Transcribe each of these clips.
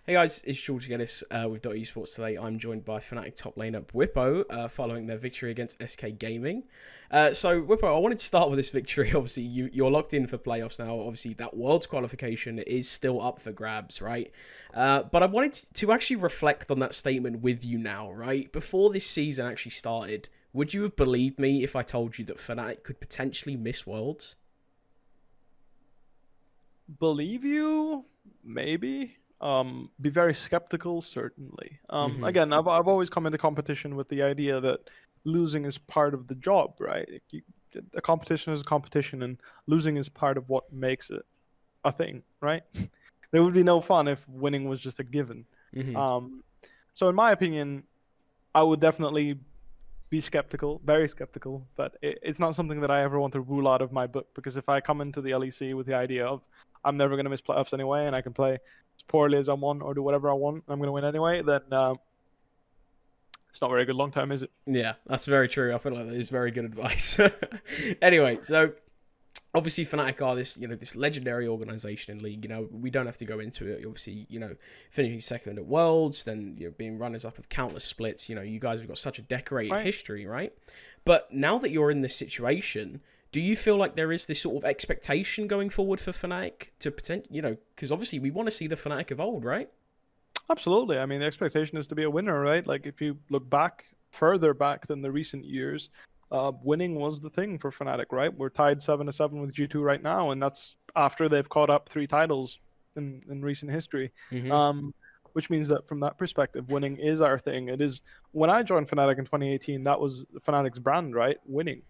Hey guys, it's George Geddes with Esports today. I'm joined by Fnatic top laner Bwipo following their victory against SK Gaming. So Bwipo, I wanted to start with this victory. Obviously, you're locked in for playoffs now. Obviously, that Worlds qualification is still up for grabs, right? But I wanted to actually reflect on that statement with you now, right? Before this season actually started, would you have believed me if I told you that Fnatic could potentially miss Worlds? Believe you? Maybe. Be very skeptical, certainly. Mm-hmm. Again, I've always come into competition with the idea that losing is part of the job, right? A competition is a competition, and losing is part of what makes it a thing, right? There would be no fun if winning was just a given. Mm-hmm. Um, so, in my opinion, I would definitely be skeptical, very skeptical, but it's not something that I ever want to rule out of my book, because if I come into the LEC with the idea of I'm never going to miss playoffs anyway and I can play as poorly as I want or do whatever I want, I'm going to win anyway, then it's not very good long term, is it? Yeah, that's very true. I feel like that is very good advice. Anyway, so obviously Fnatic are this legendary organization in League. We don't have to go into it. Obviously, finishing second at Worlds, then being runners up of countless splits. You guys have got such a decorated Right. history, right? But now that you're in this situation, do you feel like there is this sort of expectation going forward for Fnatic to because obviously we want to see the Fnatic of old, right? Absolutely. I mean, the expectation is to be a winner, right? Like, if you look back, further back than the recent years, winning was the thing for Fnatic, right? We're tied 7-7 with G2 right now, and that's after they've caught up 3 titles in recent history. Mm-hmm. Um, which means that from that perspective, winning is our thing. It is. When I joined Fnatic in 2018, that was Fnatic's brand, right? Winning.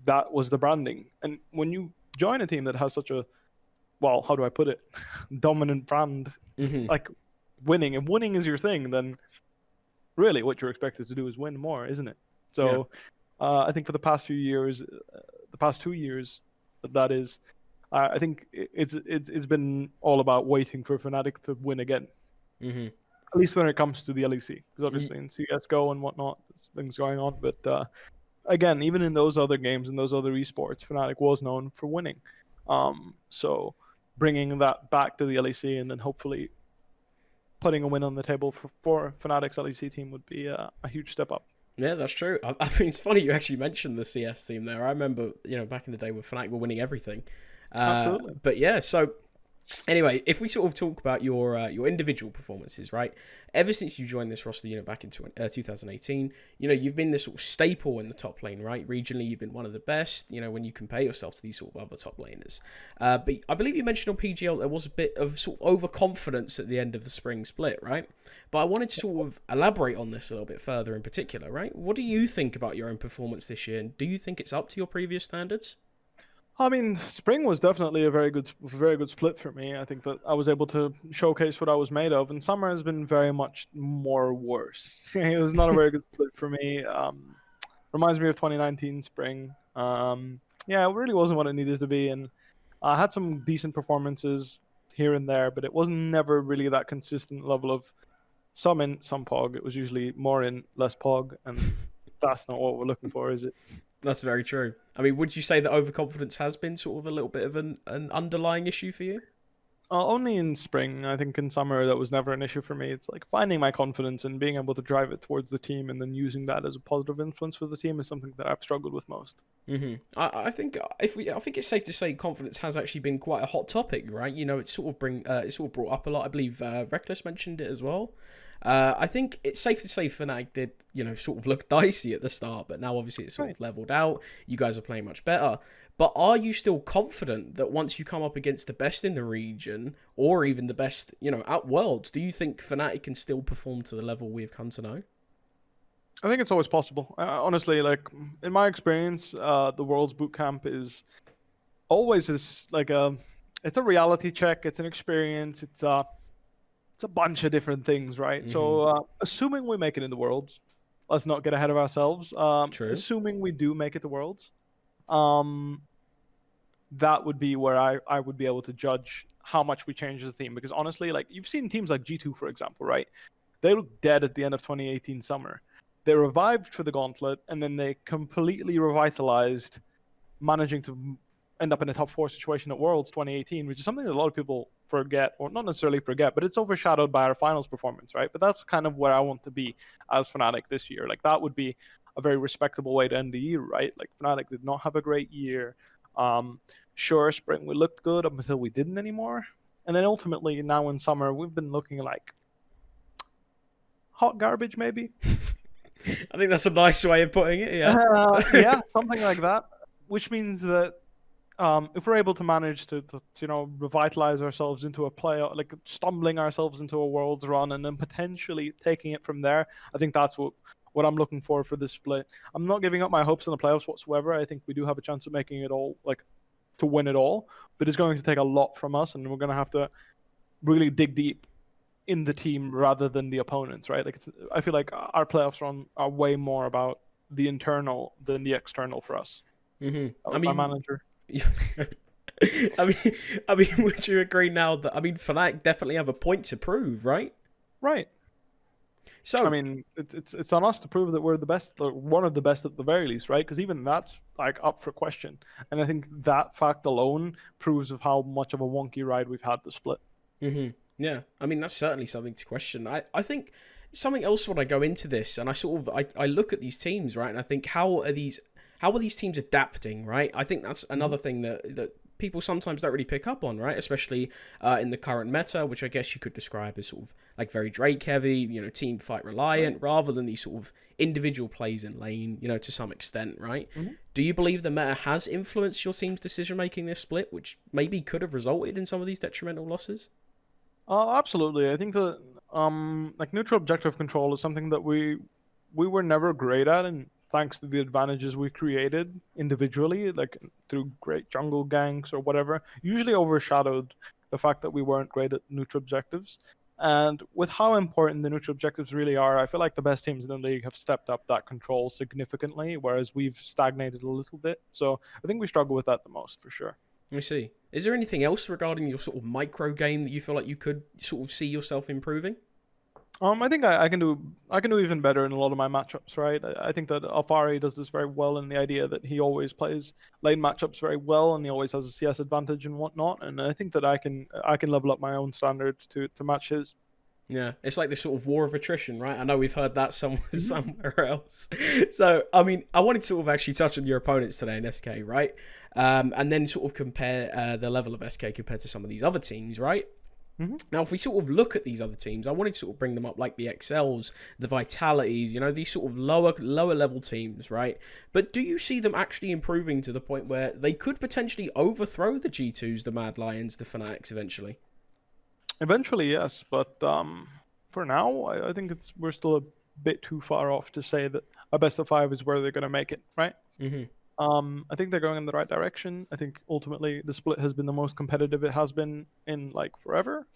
That was the branding. And when you join a team that has such a, well, how do I put it, dominant brand, Mm-hmm. like winning, and winning is your thing, then really what you're expected to do is win more, isn't it? Yeah. So I think for the past few years, the past 2 years, that is, I think it's been all about waiting for Fnatic to win again. Mm-hmm. At least when it comes to the LEC, because obviously in CS:GO and whatnot, there's things going on. But again, even in those other games and those other esports, Fnatic was known for winning. So bringing that back to the LEC and then hopefully putting a win on the table for Fnatic's LEC team would be a huge step up. Yeah, that's true. I mean, it's funny you actually mentioned the CS team there. I remember, back in the day when Fnatic were winning everything. Absolutely. But yeah, so anyway, if we sort of talk about your individual performances, right? Ever since you joined this roster, back in 2018, you've been this sort of staple in the top lane, right? Regionally, you've been one of the best, when you compare yourself to these sort of other top laners. But I believe you mentioned on PGL there was a bit of sort of overconfidence at the end of the spring split, right? But I wanted to sort of elaborate on this a little bit further in particular, right? What do you think about your own performance this year? And do you think it's up to your previous standards? I mean, spring was definitely a very good split for me. I think that I was able to showcase what I was made of, and summer has been very much more worse. It was not a very good split for me. Reminds me of 2019 spring. Yeah, it really wasn't what it needed to be, and I had some decent performances here and there, but it wasn't never really that consistent level of some in, some pog. It was usually more in, less pog, and that's not what we're looking for, is it? That's very true. I mean, would you say that overconfidence has been sort of a little bit of an underlying issue for you? Only in spring. I think in summer that was never an issue for me. It's like finding my confidence and being able to drive it towards the team, and then using that as a positive influence for the team is something that I've struggled with most. I think I think it's safe to say confidence has actually been quite a hot topic, right? It's sort of brought up a lot. I believe Reckless mentioned it as well. I think it's safe to say Fnatic did sort of look dicey at the start, but now obviously it's sort Right. of leveled out. You guys are playing much better. But are you still confident that once you come up against the best in the region, or even the best, at Worlds, do you think Fnatic can still perform to the level we've come to know? I think it's always possible. Honestly, like in my experience, the World's Boot Camp is always is like it's a reality check. It's an experience. It's a bunch of different things, right? Mm-hmm. So assuming we make it in the Worlds, let's not get ahead of ourselves. True. Assuming we do make it the Worlds, um, that would be where I would be able to judge how much we change as a team. Because honestly, like you've seen teams like G2, for example, right? They looked dead at the end of 2018 summer. They revived for the Gauntlet, and then they completely revitalized, managing to end up in a top 4 situation at Worlds 2018, which is something that a lot of people forget, or not necessarily forget, but it's overshadowed by our finals performance, right? But that's kind of where I want to be as Fnatic this year. Like that would be a very respectable way to end the year, right? Like Fnatic did not have a great year. Sure, spring we looked good up until we didn't anymore, and then ultimately now in summer we've been looking like hot garbage, maybe. I think that's a nice way of putting it. Yeah. Yeah, something like that. Which means that if we're able to manage to revitalize ourselves into a playoff, like stumbling ourselves into a world's run, and then potentially taking it from there, I think that's what I'm looking for this split. I'm not giving up my hopes in the playoffs whatsoever. I think we do have a chance of making it all, like to win it all, but it's going to take a lot from us, and we're going to have to really dig deep in the team rather than the opponents, right? Like I feel like our playoffs run are way more about the internal than the external for us. Mm-hmm. My manager. I mean, would you agree now that Fnatic definitely have a point to prove, right? Right. So I mean, it's on us to prove that we're the best, or one of the best at the very least, right? Because even that's like up for question, and I think that fact alone proves of how much of a wonky ride we've had this split. Mm-hmm. Yeah, I mean that's certainly something to question. I think something else when I go into this, and I look at these teams, right, and I think how are these teams adapting, right? I think that's another thing that people sometimes don't really pick up on, right? Especially in the current meta, which I guess you could describe as sort of like very Drake heavy, Teamfight reliant, rather than these sort of individual plays in lane, to some extent, right? Mm-hmm. Do you believe the meta has influenced your team's decision making this split, which maybe could have resulted in some of these detrimental losses? Absolutely. I think that like neutral objective control is something that we were never great at, and thanks to the advantages we created individually, like through great jungle ganks or whatever, usually overshadowed the fact that we weren't great at neutral objectives. And with how important the neutral objectives really are, I feel like the best teams in the league have stepped up that control significantly, whereas we've stagnated a little bit. So I think we struggle with that the most, for sure. I see. Is there anything else regarding your sort of micro game that you feel like you could sort of see yourself improving? I think I can do even better in a lot of my matchups, right? I think that Alfari does this very well in the idea that he always plays lane matchups very well, and he always has a CS advantage and whatnot. And I think that I can level up my own standard to match his. Yeah, it's like this sort of war of attrition, right? I know we've heard that somewhere else. So, I mean, I wanted to sort of actually touch on your opponents today in SK, right? And then sort of compare the level of SK compared to some of these other teams, right? Mm-hmm. Now, if we sort of look at these other teams, I wanted to sort of bring them up like the XLs, the Vitalities, these sort of lower level teams, right? But do you see them actually improving to the point where they could potentially overthrow the G2s, the Mad Lions, the Fnatics eventually? Eventually, yes, but for now, I think we're still a bit too far off to say that a best of 5 is where they're going to make it, right? Mm-hmm. I think they're going in the right direction. I think ultimately the split has been the most competitive it has been in like forever.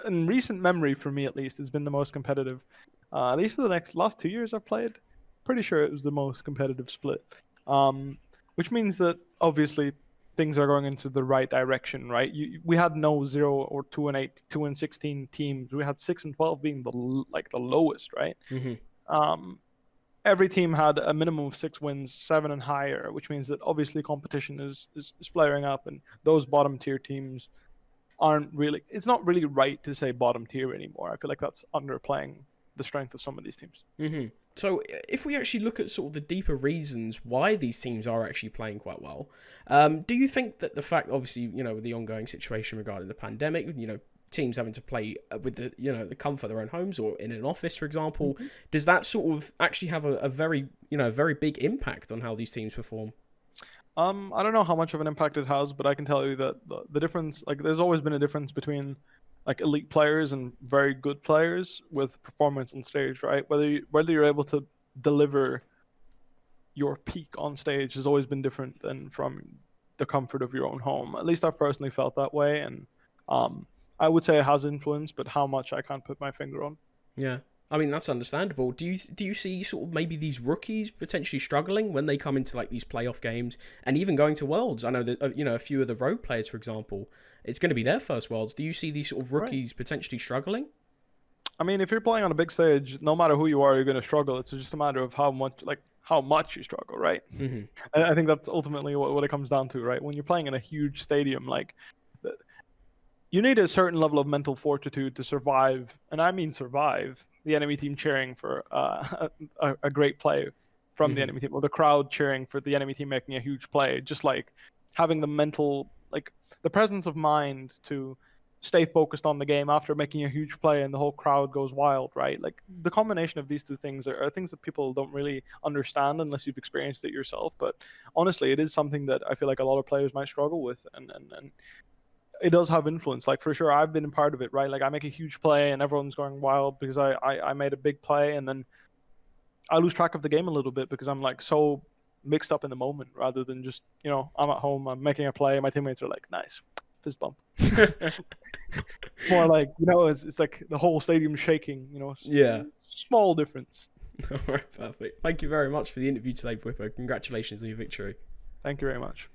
In recent memory, for me at least, it's been the most competitive. At least for the last 2 years I've played. Pretty sure it was the most competitive split. Which means that obviously things are going into the right direction, right? We had no 0 or 2-8, 2-16 teams. We had 6 and 12 being the lowest, right? Mm-hmm. Every team had a minimum of 6 wins, 7 and higher, which means that obviously competition is flaring up, and those bottom tier teams aren't really. It's not really right to say bottom tier anymore. I feel like that's underplaying the strength of some of these teams. Mm-hmm. So if we actually look at sort of the deeper reasons why these teams are actually playing quite well, do you think that the fact, obviously, with the ongoing situation regarding the pandemic, teams having to play with the comfort of their own homes or in an office, for example, mm-hmm. does that sort of actually have a very very big impact on how these teams perform? I don't know how much of an impact it has, but I can tell you that the difference, like there's always been a difference between like elite players and very good players with performance on stage, right? Whether you're able to deliver your peak on stage has always been different than from the comfort of your own home. At least I've personally felt that way, and I would say it has influence, but how much I can't put my finger on. Yeah. I mean, that's understandable. Do you see sort of maybe these rookies potentially struggling when they come into like these playoff games and even going to Worlds? I know that a few of the Rogue players, for example, it's going to be their first Worlds. Do you see these sort of rookies potentially struggling? I mean, if you're playing on a big stage, no matter who you are, you're going to struggle. It's just a matter of how much you struggle, right? Mm-hmm. And I think that's ultimately what it comes down to, right? When you're playing in a huge stadium, like you need a certain level of mental fortitude to survive, and I mean survive, the enemy team cheering for a great play from the enemy team, or the crowd cheering for the enemy team making a huge play. Just like having the mental, like the presence of mind to stay focused on the game after making a huge play and the whole crowd goes wild, right? Like the combination of these two things are things that people don't really understand unless you've experienced it yourself. But honestly, it is something that I feel like a lot of players might struggle with, and it does have influence. Like for sure, I've been a part of it, right? Like I make a huge play and everyone's going wild because I made a big play, and then I lose track of the game a little bit because I'm like so mixed up in the moment rather than just, I'm at home, I'm making a play, my teammates are like, nice, fist bump. More like, it's like the whole stadium shaking, Yeah. Small difference. All right, perfect. Thank you very much for the interview today, Bwipo. Congratulations on your victory. Thank you very much.